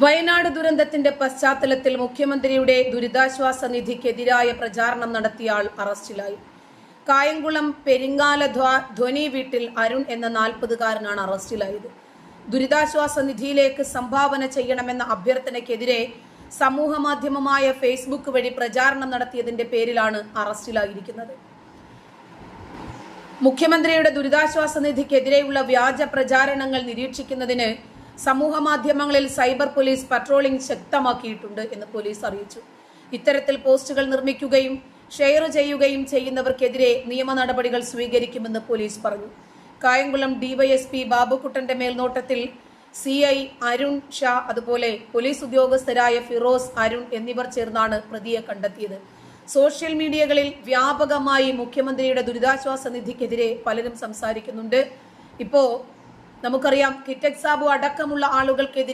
വയനാട് ദുരന്തത്തിന്റെ പശ്ചാത്തലത്തിൽ മുഖ്യമന്ത്രിയുടെ ദുരിതാശ്വാസ നിധിക്കെതിരായ പ്രചാരണം നടത്തിയ ആൾ അറസ്റ്റിലായി. കായംകുളം പെരിങ്ങാല ധ്വനി വീട്ടിൽ അരുൺ എന്ന 40-കാരനാണ് അറസ്റ്റിലായത്. ദുരിതാശ്വാസ നിധിയിലേക്ക് സംഭാവന ചെയ്യണമെന്ന അഭ്യർത്ഥനയ്ക്കെതിരെ സമൂഹ മാധ്യമമായ ഫേസ്ബുക്ക് വഴി പ്രചാരണം നടത്തിയതിന്റെ പേരിലാണ് അറസ്റ്റിലായിരിക്കുന്നത്. മുഖ്യമന്ത്രിയുടെ ദുരിതാശ്വാസ നിധിക്കെതിരെയുള്ള വ്യാജ പ്രചാരണങ്ങൾ നിരീക്ഷിക്കുന്നതിന് സമൂഹ മാധ്യമങ്ങളിൽ സൈബർ പോലീസ് പട്രോളിംഗ് ശക്തമാക്കിയിട്ടുണ്ട് എന്ന് പോലീസ് അറിയിച്ചു. ഇത്തരത്തിൽ പോസ്റ്റുകൾ നിർമ്മിക്കുകയും ഷെയർ ചെയ്യുകയും ചെയ്യുന്നവർക്കെതിരെ നിയമ നടപടികൾ സ്വീകരിക്കുമെന്ന് പോലീസ് പറഞ്ഞു. കായംകുളം ഡിവൈഎസ്പി ബാബുക്കുട്ടന്റെ മേൽനോട്ടത്തിൽ CI അരുൺ ഷാ, അതുപോലെ പോലീസ് ഉദ്യോഗസ്ഥരായ ഫിറോസ്, അരുൺ എന്നിവർ ചേർന്നാണ് പ്രതിയെ കണ്ടെത്തിയത്. സോഷ്യൽ മീഡിയകളിൽ വ്യാപകമായി മുഖ്യമന്ത്രിയുടെ ദുരിതാശ്വാസ നിധിക്കെതിരെ പലരും സംസാരിക്കുന്നുണ്ട്. ഇപ്പോ നമുക്കറിയാം, കിറ്റക് സാബു അടക്കമുള്ള ആളുകൾക്കെതിരെ